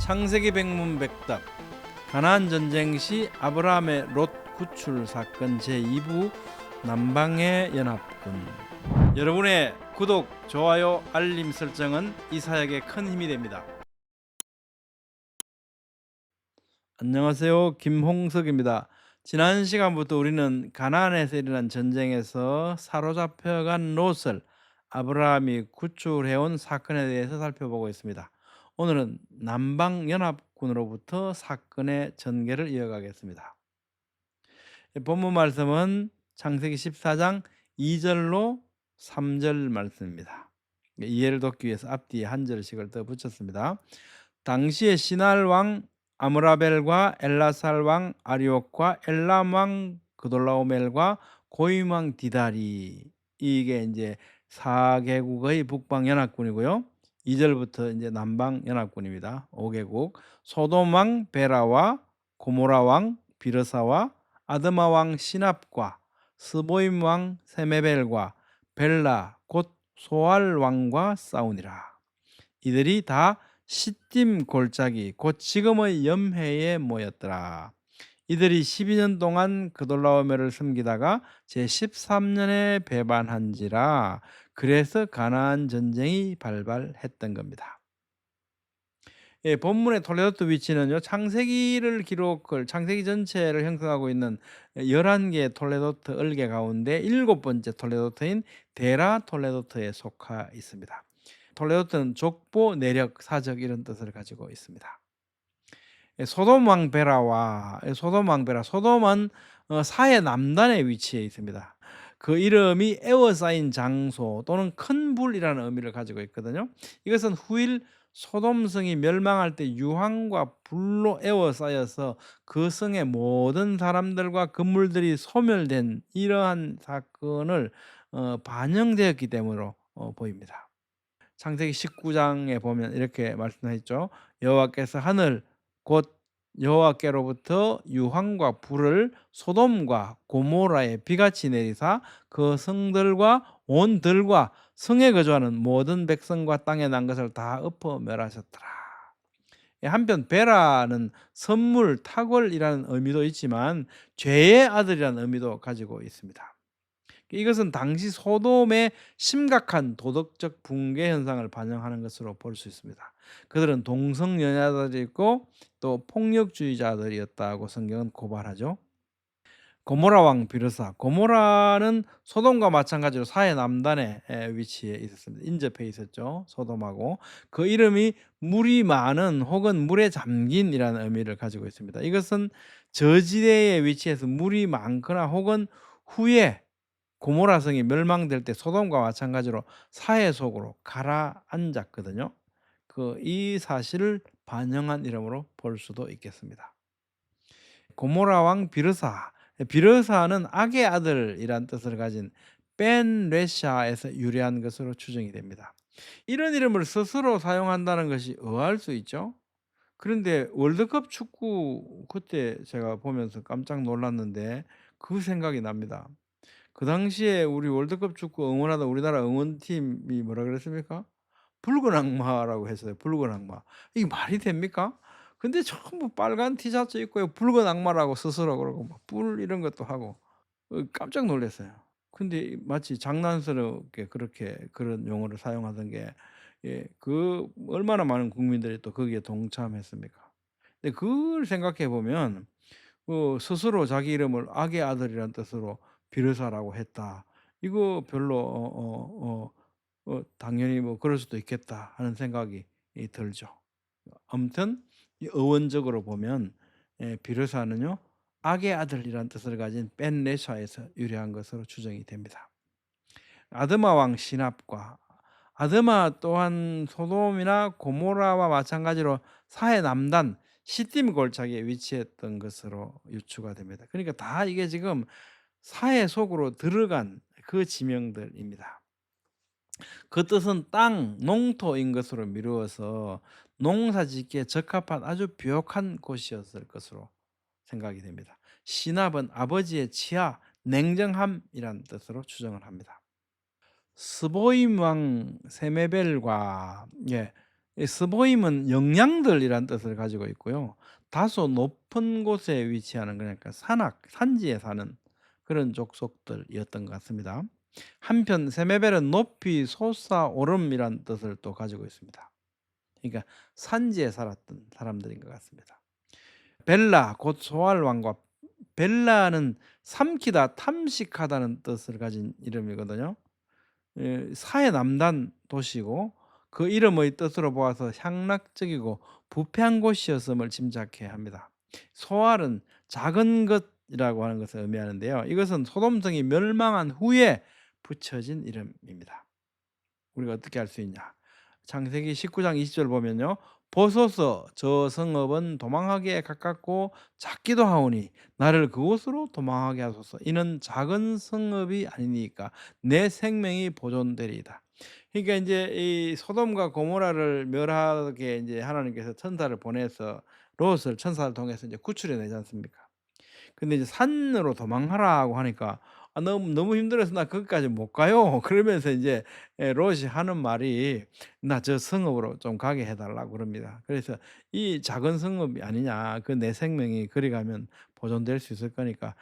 창세기 백문백답 가나안 전쟁 시 아브라함의 롯 구출 사건 제2부 남방의 연합군. 여러분의 구독, 좋아요, 알림 설정은 이 사역에 큰 힘이 됩니다. 안녕하세요, 김홍석입니다. 지난 시간부터 우리는 가나안에서 일어난 전쟁에서 사로잡혀간 롯을 아브라함이 구출해온 사건에 대해서 살펴보고 있습니다. 오늘은 남방연합군으로부터 사건의 전개를 이어가겠습니다. 본문 말씀은 창세기 14장 2절로 3절 말씀입니다. 이해를 돕기 위해서 앞뒤에 한 절씩을 더 붙였습니다. 당시에 시날 왕 아므라벨과 엘라살 왕 아리옥과 엘람 왕 그돌라오멜과 고임 왕 디다리, 이게 이제 4개국의 북방 연합군이고요. 2절부터 이제 남방 연합군입니다. 5개국. 소돔 왕 베라와 고모라 왕 비르사와 아드마 왕 시납과 스보임 왕 세메벨과 벨라 곧 소알 왕과 싸우니라. 이들이 다 시딤 골짜기 곧 지금의 염해에 모였더라. 이들이 12년 동안 그돌라오멜을 섬기다가 제13년에 배반한지라. 그래서 가나안 전쟁이 발발했던 겁니다. 본문의 톨레도트 위치는요, 창세기 전체를 형성하고 있는 11개의 톨레도트 얼개 가운데 7번째 톨레도트인 데라 톨레도트에 속하 있습니다. 톨레도트는 족보, 내력, 사적 이런 뜻을 가지고 있습니다. 소돔 왕베라, 소돔은 사해 남단에 위치해 있습니다. 그 이름이 에워싸인 장소 또는 큰 불이라는 의미를 가지고 있거든요. 이것은 후일 소돔성이 멸망할 때 유황과 불로 에워싸여서 그 성의 모든 사람들과 건물들이 소멸된 이러한 사건을 반영되었기 때문으로 보입니다. 창세기 19장에 보면 이렇게 말씀하셨죠. 여호와께서 하늘 곧 여호와께로부터 유황과 불을 소돔과 고모라에 비같이 내리사 그 성들과 온 들과 성에 거주하는 모든 백성과 땅에 난 것을 다 엎어 멸하셨더라. 한편 베라는 선물, 탁월이라는 의미도 있지만 죄의 아들이라는 의미도 가지고 있습니다. 이것은 당시 소돔의 심각한 도덕적 붕괴 현상을 반영하는 것으로 볼 수 있습니다. 그들은 동성연애자들이었고 또 폭력주의자들이었다고 성경은 고발하죠. 고모라 왕 비르사, 고모라는 소돔과 마찬가지로 사해 남단에 위치해 있었습니다. 인접해 있었죠, 소돔하고. 그 이름이 물이 많은 혹은 물에 잠긴이라는 의미를 가지고 있습니다. 이것은 저지대에 위치해서 물이 많거나 혹은 후에 고모라 성이 멸망될 때 소돔과 마찬가지로 사해 속으로 가라앉았거든요. 이 사실을 반영한 이름으로 볼 수도 있겠습니다. 고모라 왕 비르사는 악의 아들이란 뜻을 가진 벤 레샤에서 유래한 것으로 추정이 됩니다. 이런 이름을 스스로 사용한다는 것이 의아할 수 있죠. 그런데 월드컵 축구 그때 제가 보면서 깜짝 놀랐는데 그 생각이 납니다. 그 당시에 우리 월드컵 축구 응원하던 우리나라 응원팀이 뭐라 그랬습니까? 붉은 악마라고 했어요. 붉은 악마. 이게 말이 됩니까? 근데 전부 빨간 티셔츠 입고 붉은 악마라고 스스로 그러고 막 뿔 이런 것도 하고 깜짝 놀랐어요. 근데 마치 장난스럽게 그렇게 그런 용어를 사용하던 게 얼마나 많은 국민들이 또 거기에 동참했습니까? 근데 그걸 생각해 보면 스스로 자기 이름을 악의 아들이라는 뜻으로 비르사라고 했다. 이거 별로 당연히 뭐 그럴 수도 있겠다 하는 생각이 들죠. 아무튼 이 어원적으로 보면 비르사는요, 악의 아들이라는 뜻을 가진 벤레샤에서 유래한 것으로 추정이 됩니다. 아드마 왕 시납과 아드마 또한 소돔이나 고모라와 마찬가지로 사해 남단 시딤 골짜기에 위치했던 것으로 유추가 됩니다. 그러니까 다 이게 지금 사해 속으로 들어간 그 지명들입니다. 그 뜻은 땅, 농토인 것으로 미루어서 농사짓기에 적합한 아주 비옥한 곳이었을 것으로 생각이 됩니다. 시납은 아버지의 치아, 냉정함이란 뜻으로 추정을 합니다. 스보임 왕 세메벨과 이 스보임은 영양들이란 뜻을 가지고 있고요. 다소 높은 곳에 위치하는, 그러니까 산지에 사는 그런 족속들이었던 것 같습니다. 한편 세메벨은 높이 솟아오름이란 뜻을 또 가지고 있습니다. 그러니까 산지에 살았던 사람들인 것 같습니다. 벨라 곧 소알 왕과, 벨라는 삼키다, 탐식하다는 뜻을 가진 이름이거든요. 사해 남단 도시고 그 이름의 뜻으로 보아서 향락적이고 부패한 곳이었음을 짐작해야 합니다. 소알은 작은 것이라고 하는 것을 의미하는데요. 이것은 소돔성이 멸망한 후에 붙여진 이름입니다. 우리가 어떻게 알 수 있냐? 창세기 19장 20절 보면요. 보소서 저 성읍은 도망하기에 가깝고 작기도 하오니 나를 그곳으로 도망하게 하소서. 이는 작은 성읍이 아니니까 내 생명이 보존되리이다. 그러니까 이제 이 소돔과 고모라를 멸하게 이제 하나님께서 천사를 보내서 롯을 천사를 통해서 이제 구출해 내지 않습니까? 근데 이제 산으로 도망하라고 하니까 너무 힘들어서 나 거기까지 못 가요." 그러면서 이제 롯이 하는 말이 "나 저 성읍으로 좀 가게 해 달라."고 그럽니다. 그래서 "이 작은 성읍이 아니냐. 그 내 생명이 그리 가면 보존될 수 있을 거니까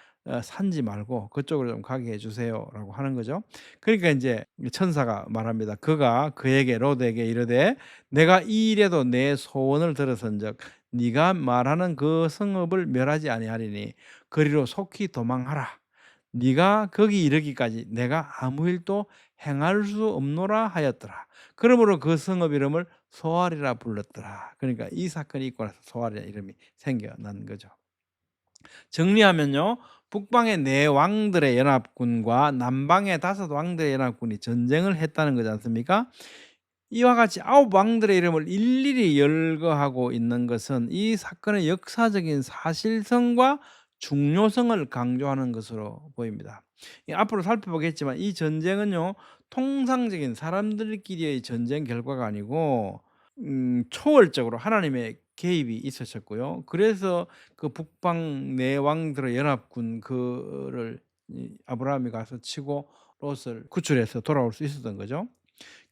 산지 말고 그쪽으로 좀 가게 해 주세요."라고 하는 거죠. 그러니까 인제 이 천사가 말합니다. 그가 그에게 롯에게 이르되 "내가 이 일에도 내 소원을 들었은즉 네가 말하는 그 성읍을 멸하지 아니하리니 그리로 속히 도망하라. 네가 거기 이르기까지 내가 아무 일도 행할 수 없노라 하였더라. 그러므로 그 성읍 이름을 소알이라 불렀더라." 그러니까 이 사건이 있고 나서 소알이라는 이름이 생겨난 거죠. 정리하면요. 북방의 네 왕들의 연합군과 남방의 다섯 왕들의 연합군이 전쟁을 했다는 거지 않습니까? 이와 같이 아홉 왕들의 이름을 일일이 열거하고 있는 것은 이 사건의 역사적인 사실성과 중요성을 강조하는 것으로 보입니다. 앞으로 살펴보겠지만 이 전쟁은요, 통상적인 사람들끼리의 전쟁 결과가 아니고 초월적으로 하나님의 개입이 있으셨고요. 그래서 그 북방 내 왕들의 연합군 그를 이 아브라함이 가서 치고 롯을 구출해서 돌아올 수 있었던 거죠.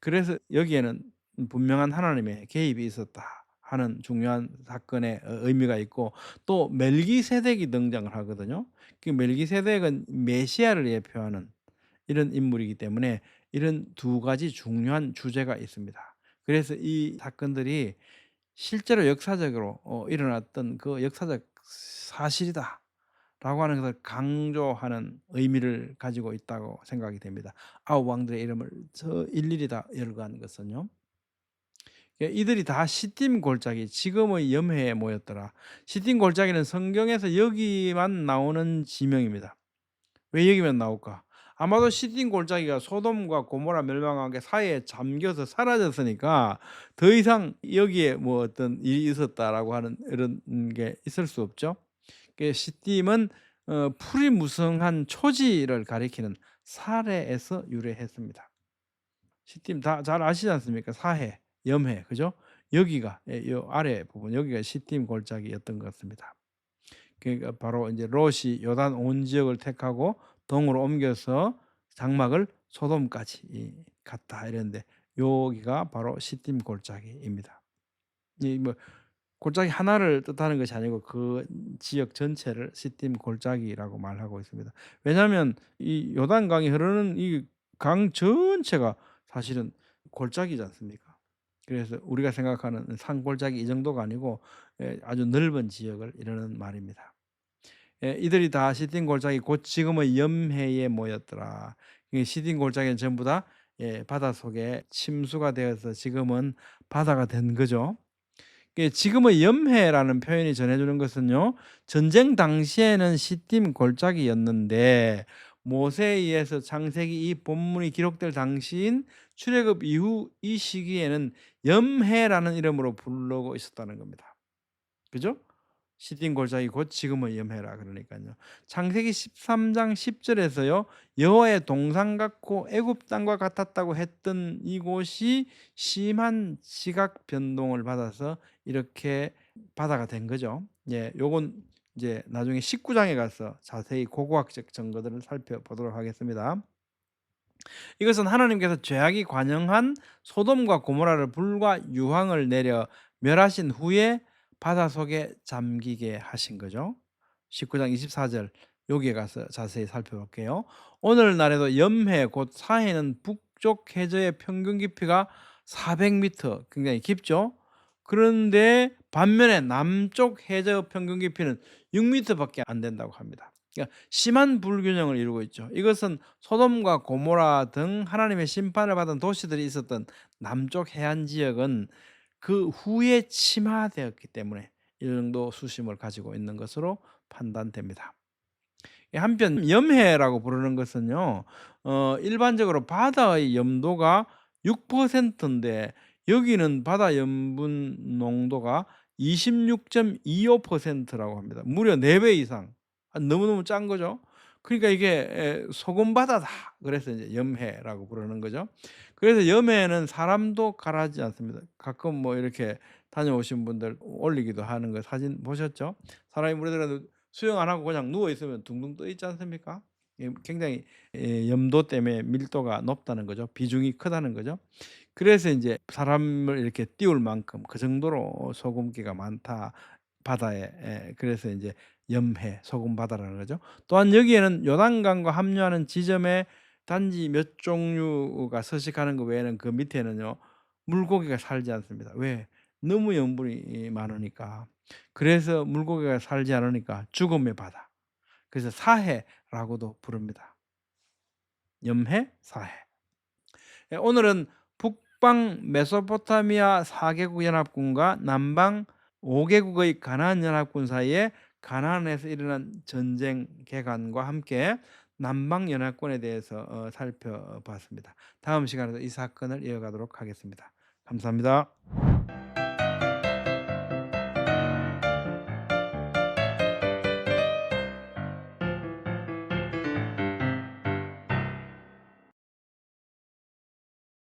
그래서 여기에는 분명한 하나님의 개입이 있었다 하는 중요한 사건의 의미가 있고, 또 멜기세덱이 등장을 하거든요. 그 멜기세덱은 메시아를 예표하는 이런 인물이기 때문에 이런 두 가지 중요한 주제가 있습니다. 그래서 이 사건들이 실제로 역사적으로 일어났던 그 역사적 사실이다라고 하는 것을 강조하는 의미를 가지고 있다고 생각이 됩니다. 아홉 왕들의 이름을 일일이 다 열거한 것은요. 이들이 다 시딤 골짜기, 지금의 염해에 모였더라. 시딤 골짜기는 성경에서 여기만 나오는 지명입니다. 왜 여기만 나올까? 아마도 시딤 골짜기가 소돔과 고모라 멸망한 게 사이에 잠겨서 사라졌으니까 더 이상 여기에 뭐 어떤 일이 있었다라고 하는 이런 게 있을 수 없죠. 시딤은 풀이 무성한 초지를 가리키는 사래에서 유래했습니다. 시딤 다 잘 아시지 않습니까? 사해, 염해, 그죠? 여기가 요 아래 부분 여기가 시딤 골짜기였던 것 같습니다. 그러니까 바로 이제 롯이 요단 온 지역을 택하고 동으로 옮겨서 장막을 소돔까지 갔다 이랬는데 여기가 바로 시딤 골짜기입니다. 이 뭐 골짜기 하나를 뜻하는 것이 아니고 그 지역 전체를 시딤 골짜기라고 말하고 있습니다. 왜냐하면 이 요단강이 흐르는 이 강 전체가 사실은 골짜기지 않습니까? 그래서 우리가 생각하는 산골짜기 이 정도가 아니고 아주 넓은 지역을 이루는 말입니다. 이들이 다 시딘 골짜기 곧 지금의 염해에 모였더라. 이 시딘 골짜기는 전부 다 바닷속에 침수가 되어서 지금은 바다가 된 거죠. 지금의 염해라는 표현이 전해 주는 것은요. 전쟁 당시에는 시딤 골짜기였는데 모세에 의해서 창세기 이 본문이 기록될 당시인 출애굽 이후 이 시기에는 염해라는 이름으로 부르고 있었다는 겁니다. 그죠? 시딘 골짜기 곧 지금의 염해라 그러니까요. 창세기 13장 10절에서요. 여호와의 동상 같고 애굽 땅과 같았다고 했던 이곳이 심한 지각 변동을 받아서 이렇게 바다가 된 거죠. 예, 요건 이제 나중에 19장에 가서 자세히 고고학적 증거들을 살펴보도록 하겠습니다. 이것은 하나님께서 죄악이 관영한 소돔과 고모라를 불과 유황을 내려 멸하신 후에 바다 속에 잠기게 하신 거죠. 19장 24절 여기에 가서 자세히 살펴볼게요. 오늘날에도 염해 곧 사해는 북쪽 해저의 평균 깊이가 400m 굉장히 깊죠. 그런데 반면에 남쪽 해저 평균 깊이는 6m밖에 안 된다고 합니다. 그러니까 심한 불균형을 이루고 있죠. 이것은 소돔과 고모라 등 하나님의 심판을 받은 도시들이 있었던 남쪽 해안 지역은 그 후에 침하되었기 때문에 이 정도 수심을 가지고 있는 것으로 판단됩니다. 한편 염해라고 부르는 것은요. 일반적으로 바다의 염도가 6%인데 여기는 바다 염분 농도가 26.25%라고 합니다. 무려 4배 이상. 너무너무 짠 거죠. 그러니까 이게 소금 바다다. 그래서 이제 염해라고 부르는 거죠. 그래서 염해는 사람도 가라앉지 않습니다. 가끔 뭐 이렇게 다녀오신 분들 올리기도 하는 거 사진 보셨죠? 사람이 물에 들어가도 수영 안 하고 그냥 누워 있으면 둥둥 떠 있지 않습니까? 굉장히 염도 때문에 밀도가 높다는 거죠. 비중이 크다는 거죠. 그래서 인제 사람을 이렇게 띄울 만큼 그 정도로 소금기가 많다 바다에. 그래서 인제 염해 소금 바다라는 거죠. 또한 여기에는 요단강과 합류하는 지점에 단지 몇 종류가 서식하는 것 외에는 그 밑에는요 물고기가 살지 않습니다. 왜? 너무 염분이 많으니까. 그래서 물고기가 살지 않으니까 죽음의 바다. 그래서 사해라고도 부릅니다. 염해, 사해. 오늘은 북방 메소포타미아 4개국 연합군과 남방 5개국의 가나안 연합군 사이에 가나안에서 일어난 전쟁 개간과 함께 남방 연합군에 대해서 살펴봤습니다. 다음 시간에도 이 사건을 이어가도록 하겠습니다. 감사합니다.